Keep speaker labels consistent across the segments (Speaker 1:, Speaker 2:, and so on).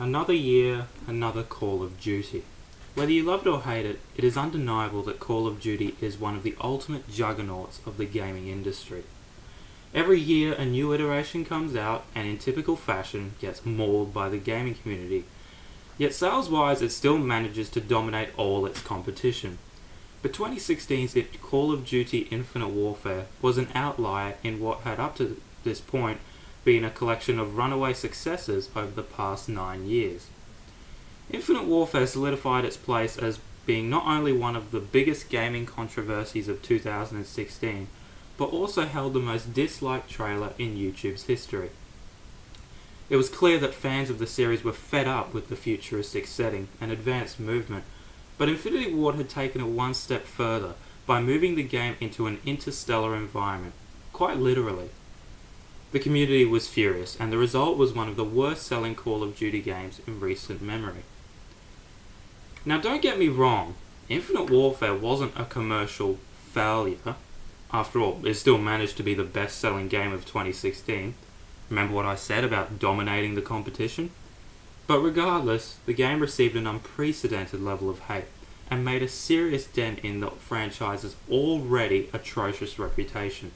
Speaker 1: Another year, another Call of Duty. Whether you love it or hate it, it is undeniable that Call of Duty is one of the ultimate juggernauts of the gaming industry. Every year a new iteration comes out and in typical fashion gets mauled by the gaming community. Yet sales-wise it still manages to dominate all its competition. But 2016's Call of Duty Infinite Warfare was an outlier in what had up to this point been a collection of runaway successes over the past 9 years. Infinite Warfare solidified its place as being not only one of the biggest gaming controversies of 2016, but also held the most disliked trailer in YouTube's history. It was clear that fans of the series were fed up with the futuristic setting and advanced movement, but Infinity Ward had taken it one step further by moving the game into an interstellar environment, quite literally. The community was furious, and the result was one of the worst-selling Call of Duty games in recent memory. Now don't get me wrong, Infinite Warfare wasn't a commercial failure. After all, it still managed to be the best-selling game of 2016. Remember what I said about dominating the competition? But regardless, the game received an unprecedented level of hate and made a serious dent in the franchise's already atrocious reputation.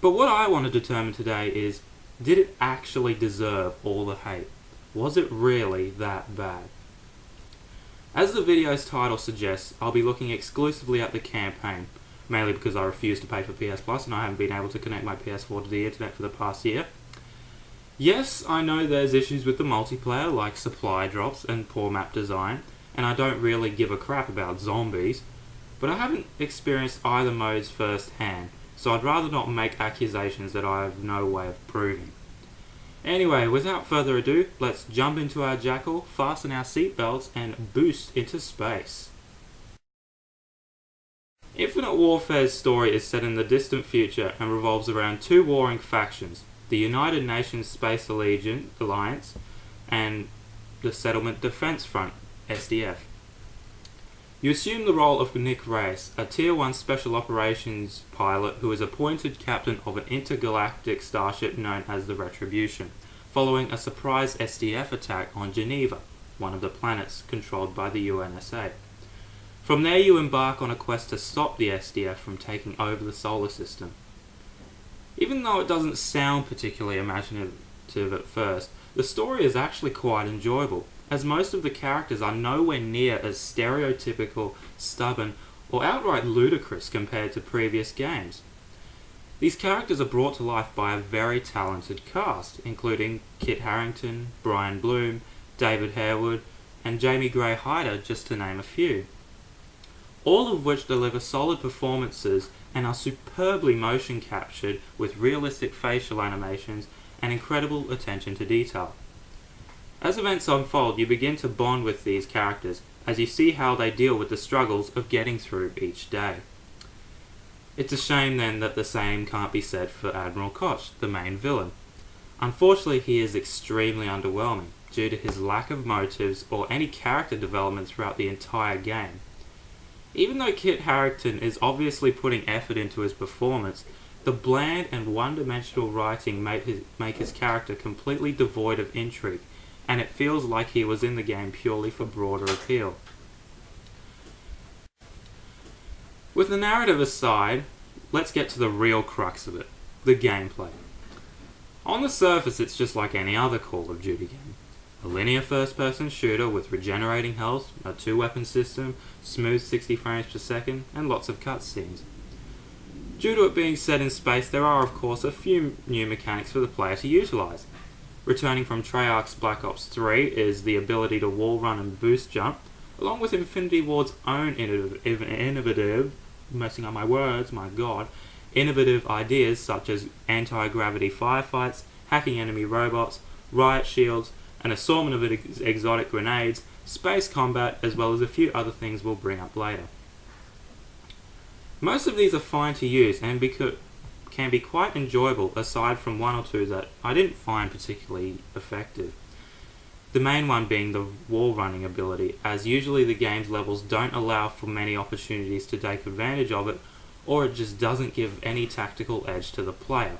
Speaker 1: But what I want to determine today is, did it actually deserve all the hate? Was it really that bad? As the video's title suggests, I'll be looking exclusively at the campaign, mainly because I refuse to pay for PS Plus and I haven't been able to connect my PS4 to the internet for the past year. Yes, I know there's issues with the multiplayer like supply drops and poor map design, and I don't really give a crap about zombies, but I haven't experienced either modes firsthand, so I'd rather not make accusations that I have no way of proving. Anyway, without further ado, let's jump into our jackal, fasten our seatbelts, and boost into space. Infinite Warfare's story is set in the distant future and revolves around two warring factions, the United Nations Space Alliance and the Settlement Defense Front, SDF. You assume the role of Nick Reyes, a Tier 1 Special Operations pilot who is appointed captain of an intergalactic starship known as the Retribution, following a surprise SDF attack on Geneva, one of the planets controlled by the UNSA. From there you embark on a quest to stop the SDF from taking over the solar system. Even though it doesn't sound particularly imaginative at first, the story is actually quite enjoyable, as most of the characters are nowhere near as stereotypical, stubborn, or outright ludicrous compared to previous games. These characters are brought to life by a very talented cast, including Kit Harington, Brian Bloom, David Harewood, and Jamie Gray Hyder, just to name a few. All of which deliver solid performances and are superbly motion captured with realistic facial animations and incredible attention to detail. As events unfold, you begin to bond with these characters as you see how they deal with the struggles of getting through each day. It's a shame then that the same can't be said for Admiral Koch, the main villain. Unfortunately, he is extremely underwhelming due to his lack of motives or any character development throughout the entire game. Even though Kit Harington is obviously putting effort into his performance, the bland and one-dimensional writing make his character completely devoid of intrigue, and it feels like he was in the game purely for broader appeal. With the narrative aside, let's get to the real crux of it, the gameplay. On the surface it's just like any other Call of Duty game. A linear first-person shooter with regenerating health, a 2-weapon system, smooth 60 frames per second, and lots of cutscenes. Due to it being set in space, there are of course a few new mechanics for the player to utilise. Returning from Treyarch's Black Ops 3 is the ability to wall run and boost jump, along with Infinity Ward's own innovative ideas such as anti-gravity firefights, hacking enemy robots, riot shields, an assortment of exotic grenades, space combat, as well as a few other things we'll bring up later. Most of these are fine to use and can be quite enjoyable aside from one or two that I didn't find particularly effective. The main one being the wall running ability, as usually the game's levels don't allow for many opportunities to take advantage of it, or it just doesn't give any tactical edge to the player.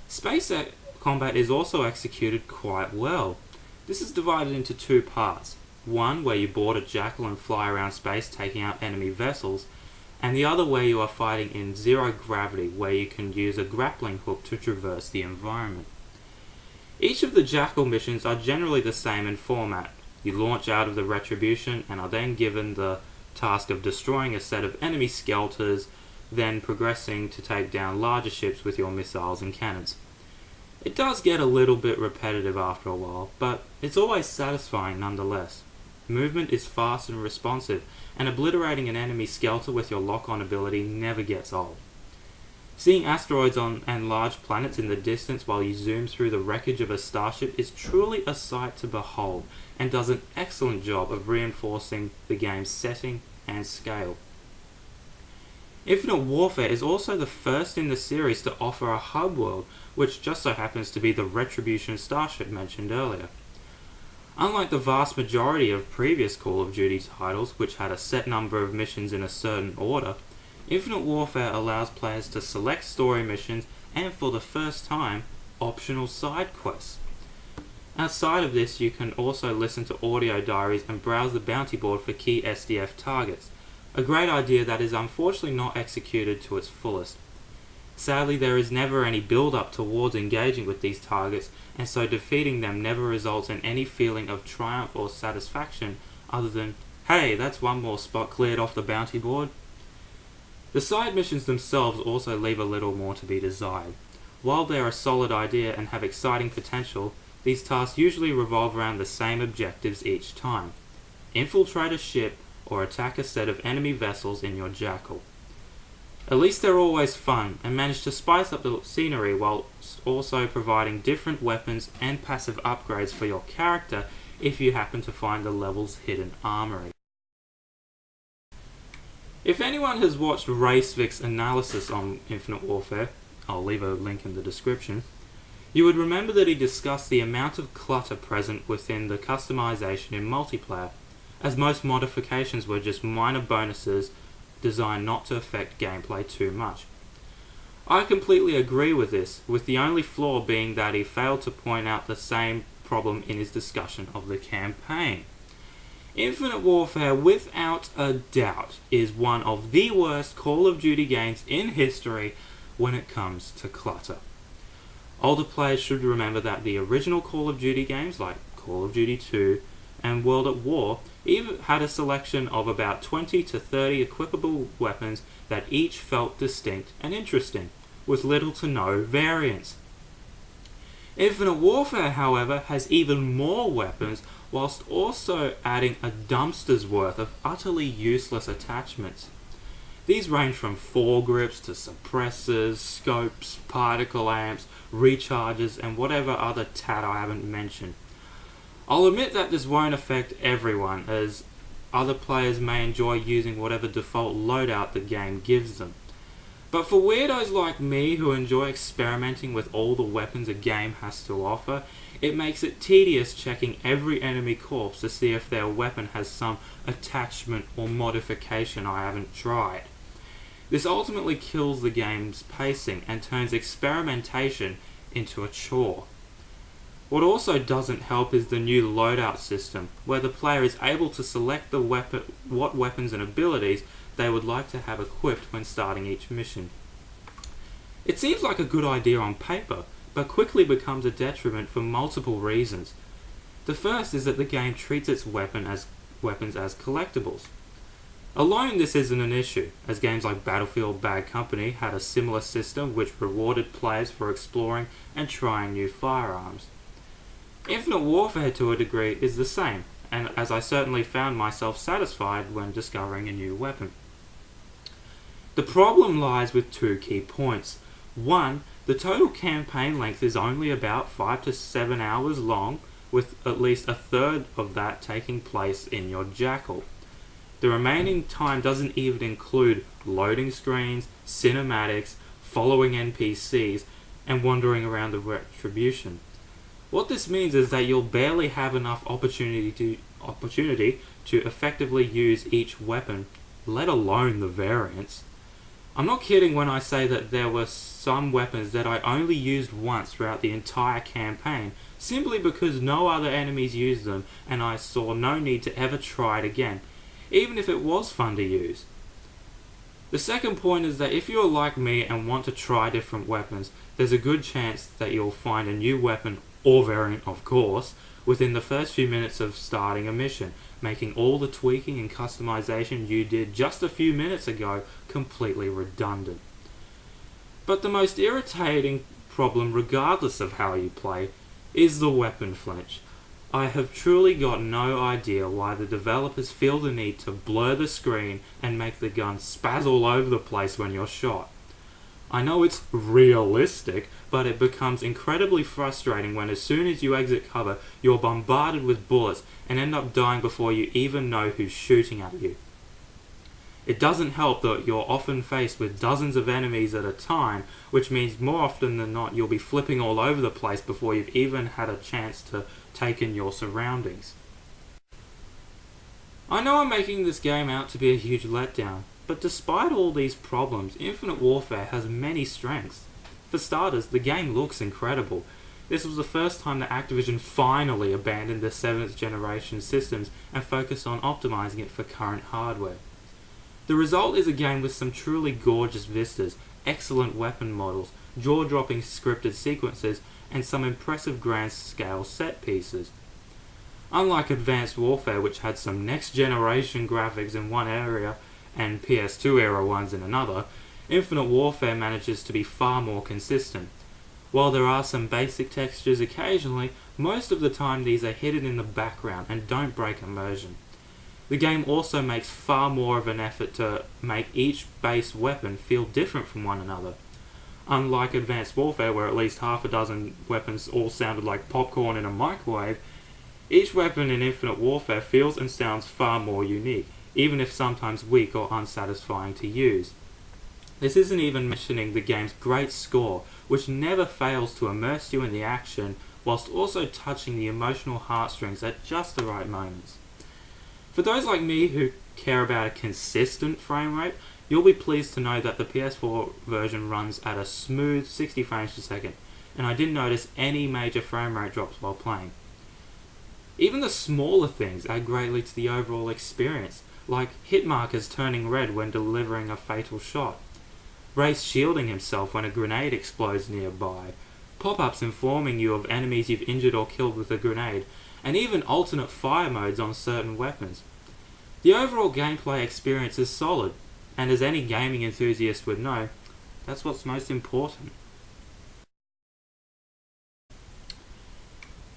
Speaker 1: Space combat is also executed quite well. This is divided into two parts. One where you board a jackal and fly around space taking out enemy vessels, and the other where you are fighting in zero gravity, where you can use a grappling hook to traverse the environment. Each of the jackal missions are generally the same in format. You launch out of the Retribution and are then given the task of destroying a set of enemy skeletons, then progressing to take down larger ships with your missiles and cannons. It does get a little bit repetitive after a while, but it's always satisfying nonetheless. Movement is fast and responsive, and obliterating an enemy skeleton with your lock-on ability never gets old. Seeing asteroids and large planets in the distance while you zoom through the wreckage of a starship is truly a sight to behold, and does an excellent job of reinforcing the game's setting and scale. Infinite Warfare is also the first in the series to offer a hub world, which just so happens to be the Retribution starship mentioned earlier. Unlike the vast majority of previous Call of Duty titles, which had a set number of missions in a certain order, Infinite Warfare allows players to select story missions and, for the first time, optional side quests. Outside of this, you can also listen to audio diaries and browse the bounty board for key SDF targets, a great idea that is unfortunately not executed to its fullest. Sadly, there is never any build-up towards engaging with these targets, and so defeating them never results in any feeling of triumph or satisfaction other than, hey, that's one more spot cleared off the bounty board. The side missions themselves also leave a little more to be desired. While they're a solid idea and have exciting potential, these tasks usually revolve around the same objectives each time. Infiltrate a ship or attack a set of enemy vessels in your jackal. At least they're always fun and manage to spice up the scenery while also providing different weapons and passive upgrades for your character if you happen to find the level's hidden armory. If anyone has watched Racevic's analysis on Infinite Warfare, I'll leave a link in the description, you would remember that he discussed the amount of clutter present within the customization in multiplayer, as most modifications were just minor bonuses designed not to affect gameplay too much. I completely agree with this, with the only flaw being that he failed to point out the same problem in his discussion of the campaign. Infinite Warfare, without a doubt, is one of the worst Call of Duty games in history when it comes to clutter. Older players should remember that the original Call of Duty games, like Call of Duty 2 and World at War, even had a selection of about 20 to 30 equipable weapons that each felt distinct and interesting, with little to no variance. Infinite Warfare, however, has even more weapons, whilst also adding a dumpster's worth of utterly useless attachments. These range from foregrips to suppressors, scopes, particle amps, recharges, and whatever other tat I haven't mentioned. I'll admit that this won't affect everyone, as other players may enjoy using whatever default loadout the game gives them. But for weirdos like me who enjoy experimenting with all the weapons a game has to offer, it makes it tedious checking every enemy corpse to see if their weapon has some attachment or modification I haven't tried. This ultimately kills the game's pacing and turns experimentation into a chore. What also doesn't help is the new loadout system, where the player is able to select what weapons and abilities they would like to have equipped when starting each mission. It seems like a good idea on paper, but quickly becomes a detriment for multiple reasons. The first is that the game treats its weapons as collectibles. Alone, this isn't an issue, as games like Battlefield Bad Company had a similar system which rewarded players for exploring and trying new firearms. Infinite Warfare, to a degree, is the same, and as I certainly found myself satisfied when discovering a new weapon. The problem lies with two key points. One, the total campaign length is only about 5 to 7 hours long, with at least a third of that taking place in your jackal. The remaining time doesn't even include loading screens, cinematics, following NPCs, and wandering around the Retribution. What this means is that you'll barely have enough opportunity to effectively use each weapon, let alone the variants. I'm not kidding when I say that there were some weapons that I only used once throughout the entire campaign, simply because no other enemies use them and I saw no need to ever try it again, even if it was fun to use. The second point is that if you're like me and want to try different weapons, there's a good chance that you'll find a new weapon, or variant of course, within the first few minutes of starting a mission, making all the tweaking and customization you did just a few minutes ago completely redundant. But the most irritating problem, regardless of how you play, is the weapon flinch. I have truly got no idea why the developers feel the need to blur the screen and make the gun spaz all over the place when you're shot. I know it's realistic, but it becomes incredibly frustrating when as soon as you exit cover, you're bombarded with bullets and end up dying before you even know who's shooting at you. It doesn't help that you're often faced with dozens of enemies at a time, which means more often than not you'll be flipping all over the place before you've even had a chance to take in your surroundings. I know I'm making this game out to be a huge letdown, but despite all these problems, Infinite Warfare has many strengths. For starters, the game looks incredible. This was the first time that Activision finally abandoned their 7th generation systems and focused on optimizing it for current hardware. The result is a game with some truly gorgeous vistas, excellent weapon models, jaw-dropping scripted sequences, and some impressive grand-scale set pieces. Unlike Advanced Warfare, which had some next-generation graphics in one area and PS2 era ones in another, Infinite Warfare manages to be far more consistent. While there are some basic textures occasionally, most of the time these are hidden in the background and don't break immersion. The game also makes far more of an effort to make each base weapon feel different from one another. Unlike Advanced Warfare, where at least half a dozen weapons all sounded like popcorn in a microwave, each weapon in Infinite Warfare feels and sounds far more unique, even if sometimes weak or unsatisfying to use. This isn't even mentioning the game's great score, which never fails to immerse you in the action, whilst also touching the emotional heartstrings at just the right moments. For those like me who care about a consistent frame rate, you'll be pleased to know that the PS4 version runs at a smooth 60 frames per second, and I didn't notice any major frame rate drops while playing. Even the smaller things add greatly to the overall experience, like hit markers turning red when delivering a fatal shot, Race shielding himself when a grenade explodes nearby, pop-ups informing you of enemies you've injured or killed with a grenade, and even alternate fire modes on certain weapons. The overall gameplay experience is solid, and as any gaming enthusiast would know, that's what's most important.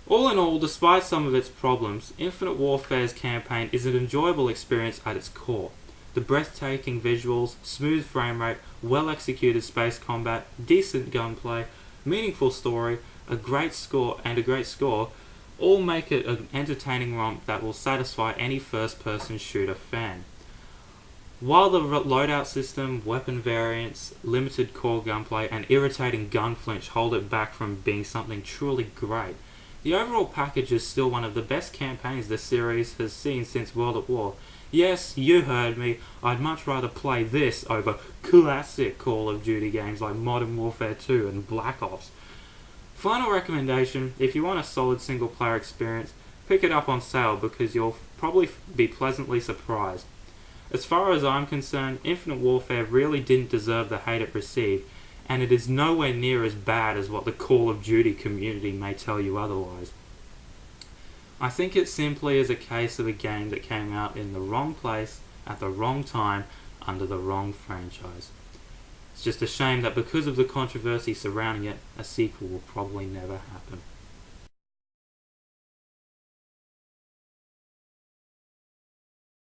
Speaker 1: All in all, despite some of its problems, Infinite Warfare's campaign is an enjoyable experience at its core. The breathtaking visuals, smooth frame rate, well-executed space combat, decent gunplay, meaningful story, a great score, all make it an entertaining romp that will satisfy any first-person shooter fan. While the loadout system, weapon variants, limited core gunplay, and irritating gun flinch hold it back from being something truly great, the overall package is still one of the best campaigns the series has seen since World at War. Yes, you heard me, I'd much rather play this over classic Call of Duty games like Modern Warfare 2 and Black Ops. Final recommendation, if you want a solid single player experience, pick it up on sale because you'll probably be pleasantly surprised. As far as I'm concerned, Infinite Warfare really didn't deserve the hate it received, and it is nowhere near as bad as what the Call of Duty community may tell you otherwise. I think it simply is a case of a game that came out in the wrong place, at the wrong time, under the wrong franchise. It's just a shame that because of the controversy surrounding it, a sequel will probably never happen.